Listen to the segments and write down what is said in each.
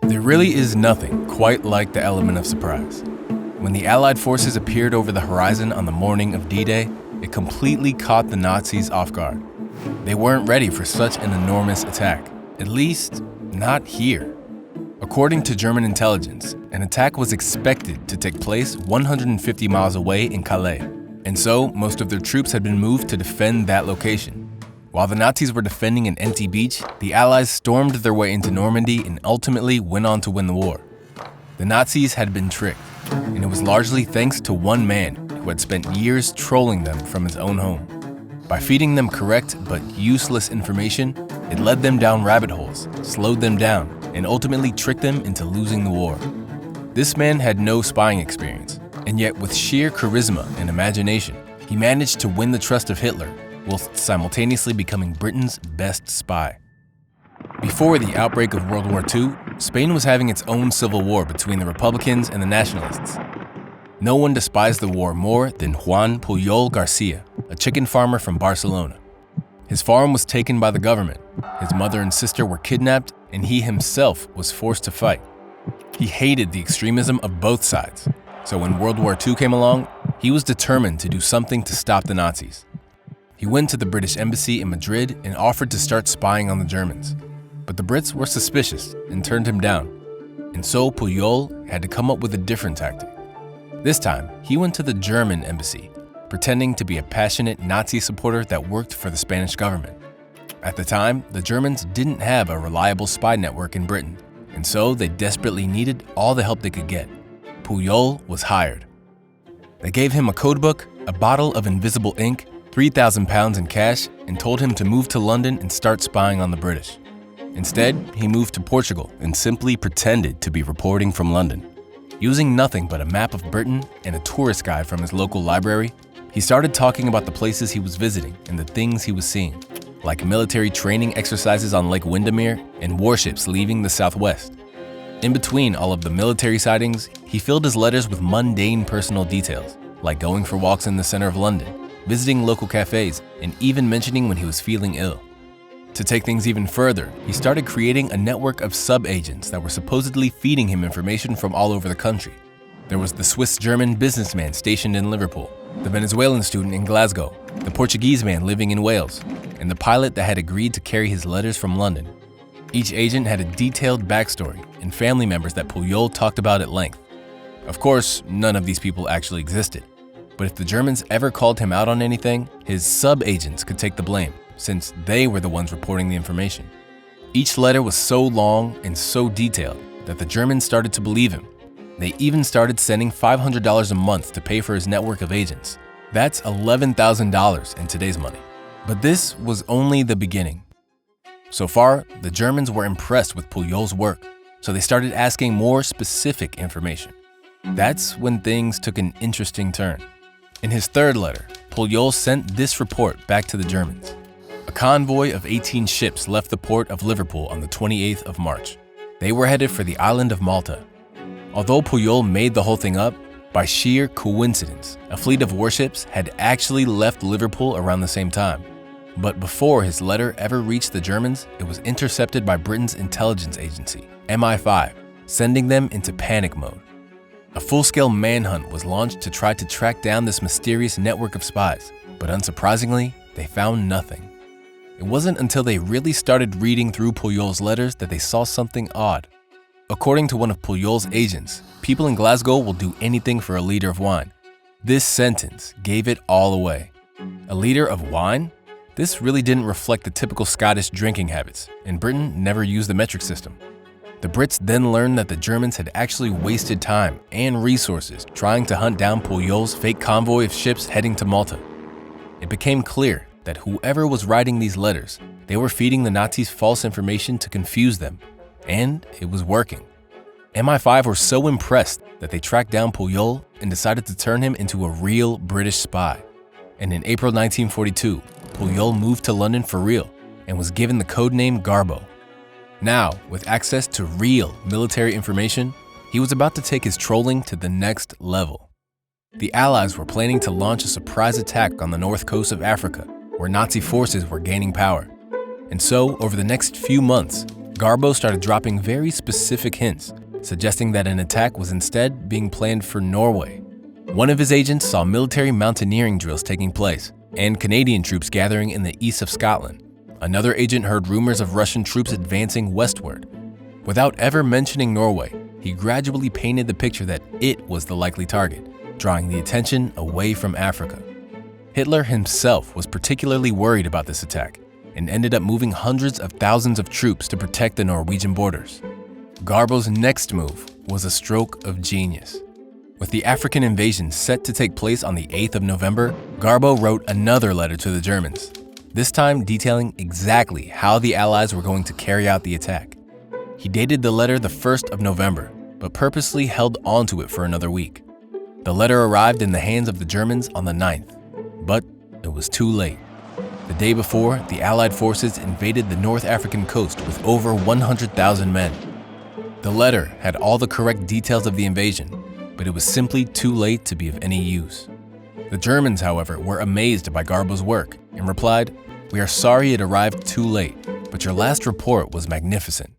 There really is nothing quite like the element of surprise. When the Allied forces appeared over the horizon on the morning of D-Day, it completely caught the Nazis off guard. They weren't ready for such an enormous attack, at least not here. According to German intelligence, an attack was expected to take place 150 miles away in Calais, and so most of their troops had been moved to defend that location. While the Nazis were defending an empty beach, the Allies stormed their way into Normandy and ultimately went on to win the war. The Nazis had been tricked, and it was largely thanks to one man who had spent years trolling them from his own home. By feeding them correct but useless information, it led them down rabbit holes, slowed them down, and ultimately tricked them into losing the war. This man had no spying experience, and yet with sheer charisma and imagination, he managed to win the trust of Hitler, whilst simultaneously becoming Britain's best spy. Before the outbreak of World War II, Spain was having its own civil war between the Republicans and the Nationalists. No one despised the war more than Juan Pujol Garcia, a chicken farmer from Barcelona. His farm was taken by the government, his mother and sister were kidnapped, and he himself was forced to fight. He hated the extremism of both sides, so when World War II came along, he was determined to do something to stop the Nazis. He went to the British embassy in Madrid and offered to start spying on the Germans. But the Brits were suspicious and turned him down. And so Pujol had to come up with a different tactic. This time, he went to the German embassy, pretending to be a passionate Nazi supporter that worked for the Spanish government. At the time, the Germans didn't have a reliable spy network in Britain, and so they desperately needed all the help they could get. Pujol was hired. They gave him a codebook, a bottle of invisible ink, £3,000 in cash, and told him to move to London and start spying on the British. Instead, he moved to Portugal and simply pretended to be reporting from London. Using nothing but a map of Britain and a tourist guide from his local library, he started talking about the places he was visiting and the things he was seeing, like military training exercises on Lake Windermere and warships leaving the southwest. In between all of the military sightings, he filled his letters with mundane personal details, like going for walks in the center of London, visiting local cafes, and even mentioning when he was feeling ill. To take things even further, he started creating a network of sub-agents that were supposedly feeding him information from all over the country. There was the Swiss-German businessman stationed in Liverpool, the Venezuelan student in Glasgow, the Portuguese man living in Wales, and the pilot that had agreed to carry his letters from London. Each agent had a detailed backstory and family members that Pujol talked about at length. Of course, none of these people actually existed. But if the Germans ever called him out on anything, his sub-agents could take the blame, since they were the ones reporting the information. Each letter was so long and so detailed that the Germans started to believe him. They even started sending $500 a month to pay for his network of agents. That's $11,000 in today's money. But this was only the beginning. So far, the Germans were impressed with Pujol's work, so they started asking more specific information. That's when things took an interesting turn. In his third letter, Pujol sent this report back to the Germans. A convoy of 18 ships left the port of Liverpool on the 28th of March. They were headed for the island of Malta. Although Pujol made the whole thing up, by sheer coincidence, a fleet of warships had actually left Liverpool around the same time. But before his letter ever reached the Germans, it was intercepted by Britain's intelligence agency, MI5, sending them into panic mode. A full-scale manhunt was launched to try to track down this mysterious network of spies, but unsurprisingly, they found nothing. It wasn't until they really started reading through Pujol's letters that they saw something odd. According to one of Pujol's agents, people in Glasgow will do anything for a liter of wine. This sentence gave it all away. A liter of wine? This really didn't reflect the typical Scottish drinking habits, and Britain never used the metric system. The Brits then learned that the Germans had actually wasted time and resources trying to hunt down Pujol's fake convoy of ships heading to Malta. It became clear that whoever was writing these letters, they were feeding the Nazis false information to confuse them, and it was working. MI5 were so impressed that they tracked down Pujol and decided to turn him into a real British spy. And in April 1942, Pujol moved to London for real and was given the codename Garbo. Now, with access to real military information, he was about to take his trolling to the next level. The Allies were planning to launch a surprise attack on the north coast of Africa, where Nazi forces were gaining power. And so, over the next few months, Garbo started dropping very specific hints, suggesting that an attack was instead being planned for Norway. One of his agents saw military mountaineering drills taking place and Canadian troops gathering in the east of Scotland. Another agent heard rumors of Russian troops advancing westward. Without ever mentioning Norway, he gradually painted the picture that it was the likely target, drawing the attention away from Africa. Hitler himself was particularly worried about this attack and ended up moving hundreds of thousands of troops to protect the Norwegian borders. Garbo's next move was a stroke of genius. With the African invasion set to take place on the 8th of November, Garbo wrote another letter to the Germans, this time detailing exactly how the Allies were going to carry out the attack. He dated the letter the 1st of November, but purposely held onto it for another week. The letter arrived in the hands of the Germans on the 9th, but it was too late. The day before, the Allied forces invaded the North African coast with over 100,000 men. The letter had all the correct details of the invasion, but it was simply too late to be of any use. The Germans, however, were amazed by Garbo's work and replied, "We are sorry it arrived too late, but your last report was magnificent."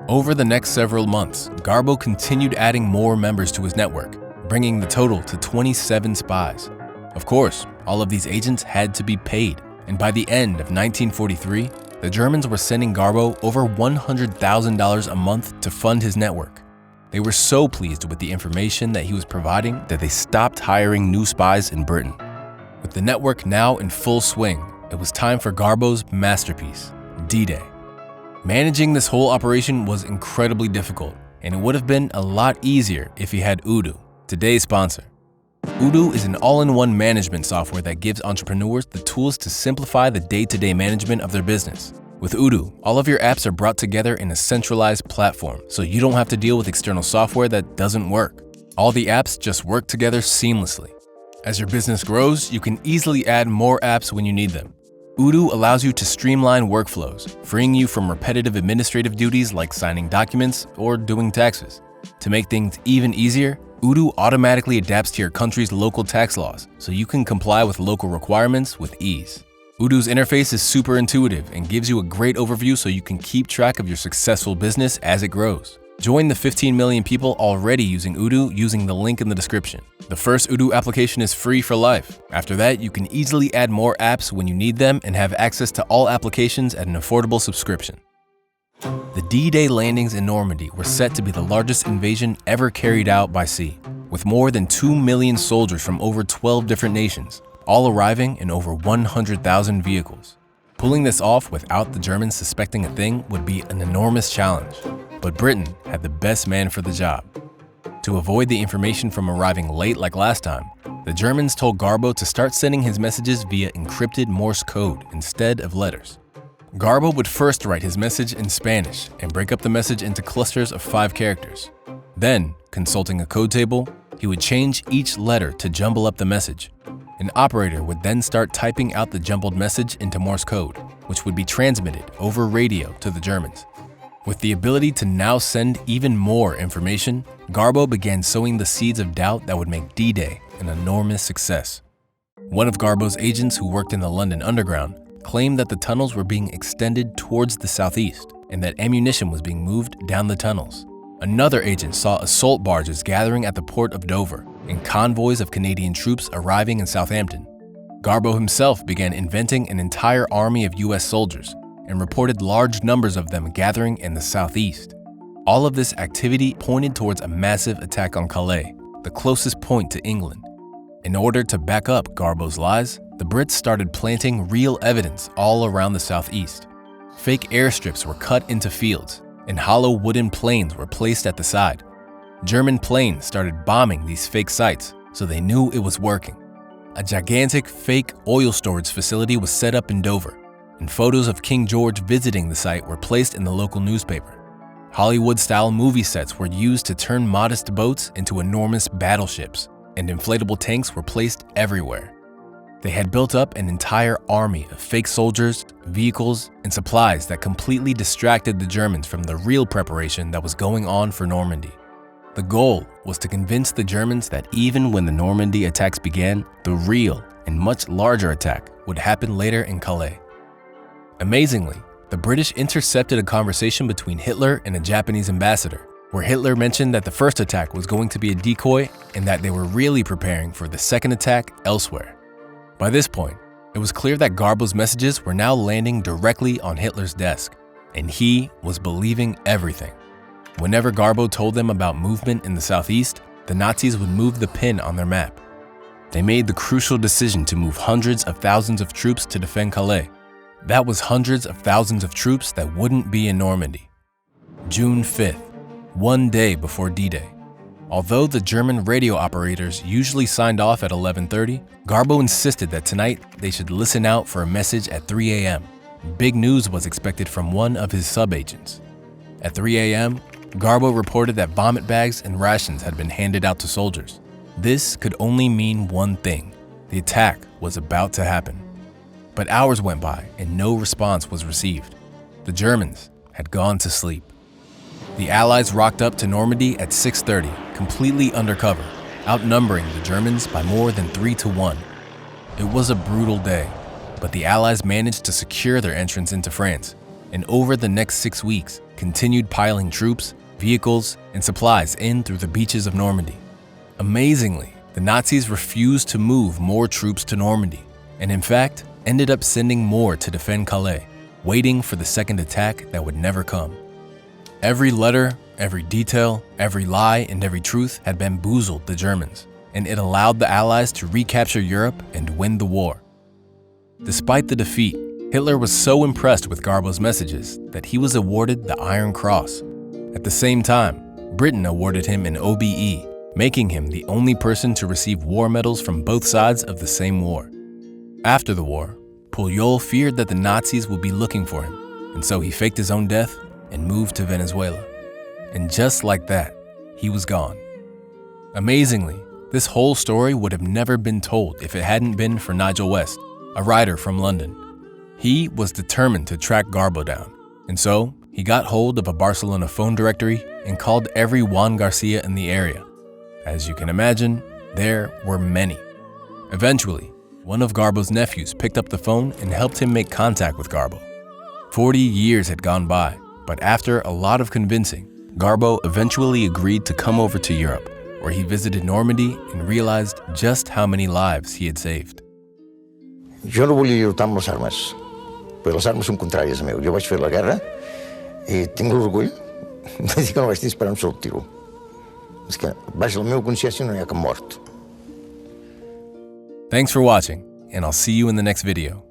Over the next several months, Garbo continued adding more members to his network, bringing the total to 27 spies. Of course, all of these agents had to be paid, and by the end of 1943, the Germans were sending Garbo over $100,000 a month to fund his network. They were so pleased with the information that he was providing that they stopped hiring new spies in Britain. With the network now in full swing, it was time for Garbo's masterpiece, D-Day. Managing this whole operation was incredibly difficult, and it would have been a lot easier if he had Odoo, today's sponsor. Odoo is an all-in-one management software that gives entrepreneurs the tools to simplify the day-to-day management of their business. With Odoo, all of your apps are brought together in a centralized platform, so you don't have to deal with external software that doesn't work. All the apps just work together seamlessly. As your business grows, you can easily add more apps when you need them. Odoo allows you to streamline workflows, freeing you from repetitive administrative duties like signing documents or doing taxes. To make things even easier, Odoo automatically adapts to your country's local tax laws, so you can comply with local requirements with ease. Odoo's interface is super intuitive and gives you a great overview so you can keep track of your successful business as it grows. Join the 15 million people already using Odoo using the link in the description. The first Odoo application is free for life. After that, you can easily add more apps when you need them and have access to all applications at an affordable subscription. The D-Day landings in Normandy were set to be the largest invasion ever carried out by sea, with more than 2 million soldiers from over 12 different nations, all arriving in over 100,000 vehicles. Pulling this off without the Germans suspecting a thing would be an enormous challenge, but Britain had the best man for the job. To avoid the information from arriving late like last time, the Germans told Garbo to start sending his messages via encrypted Morse code instead of letters. Garbo would first write his message in Spanish and break up the message into clusters of 5 characters. Then, consulting a code table, he would change each letter to jumble up the message. An operator would then start typing out the jumbled message into Morse code, which would be transmitted over radio to the Germans. With the ability to now send even more information, Garbo began sowing the seeds of doubt that would make D-Day an enormous success. One of Garbo's agents who worked in the London Underground claimed that the tunnels were being extended towards the southeast and that ammunition was being moved down the tunnels. Another agent saw assault barges gathering at the port of Dover and convoys of Canadian troops arriving in Southampton. Garbo himself began inventing an entire army of US soldiers and reported large numbers of them gathering in the southeast. All of this activity pointed towards a massive attack on Calais, the closest point to England. In order to back up Garbo's lies, the Brits started planting real evidence all around the southeast. Fake airstrips were cut into fields, and hollow wooden planes were placed at the side. German planes started bombing these fake sites, so they knew it was working. A gigantic fake oil storage facility was set up in Dover, and photos of King George visiting the site were placed in the local newspaper. Hollywood-style movie sets were used to turn modest boats into enormous battleships, and inflatable tanks were placed everywhere. They had built up an entire army of fake soldiers, vehicles, and supplies that completely distracted the Germans from the real preparation that was going on for Normandy. The goal was to convince the Germans that even when the Normandy attacks began, the real and much larger attack would happen later in Calais. Amazingly, the British intercepted a conversation between Hitler and a Japanese ambassador, where Hitler mentioned that the first attack was going to be a decoy and that they were really preparing for the second attack elsewhere. By this point, it was clear that Garbo's messages were now landing directly on Hitler's desk, and he was believing everything. Whenever Garbo told them about movement in the southeast, the Nazis would move the pin on their map. They made the crucial decision to move hundreds of thousands of troops to defend Calais. That was hundreds of thousands of troops that wouldn't be in Normandy. June 5th, one day before D-Day. Although the German radio operators usually signed off at 11:30, Garbo insisted that tonight they should listen out for a message at 3 a.m. Big news was expected from one of his sub-agents. At 3 a.m., Garbo reported that vomit bags and rations had been handed out to soldiers. This could only mean one thing: the attack was about to happen. But hours went by and no response was received. The Germans had gone to sleep. The Allies rocked up to Normandy at 6:30, completely undercover, outnumbering the Germans by more than 3-1. It was a brutal day, but the Allies managed to secure their entrance into France, and over the next 6 weeks, continued piling troops, vehicles, and supplies in through the beaches of Normandy. Amazingly, the Nazis refused to move more troops to Normandy, and in fact, ended up sending more to defend Calais, waiting for the second attack that would never come. Every letter, every detail, every lie, and every truth had bamboozled the Germans, and it allowed the Allies to recapture Europe and win the war. Despite the defeat, Hitler was so impressed with Garbo's messages that he was awarded the Iron Cross. At the same time, Britain awarded him an OBE, making him the only person to receive war medals from both sides of the same war. After the war, Pujol feared that the Nazis would be looking for him, and so he faked his own death and moved to Venezuela. And just like that, he was gone. Amazingly, this whole story would have never been told if it hadn't been for Nigel West, a writer from London. He was determined to track Garbo down, and so he got hold of a Barcelona phone directory and called every Juan Garcia in the area. As you can imagine, there were many. Eventually, one of Garbo's nephews picked up the phone and helped him make contact with Garbo. 40 years had gone by, but after a lot of convincing, Garbo eventually agreed to come over to Europe, where he visited Normandy and realized just how many lives he had saved. Jo no volia lluitar amb les armes, però les armes són contràries a meu. Jo vaig fer la guerra i tinc l'orgull de dir que no vaig disparar un sol tiro. És que baix la meva consciència no hi ha cap mort. Thanks for watching, and I'll see you in the next video.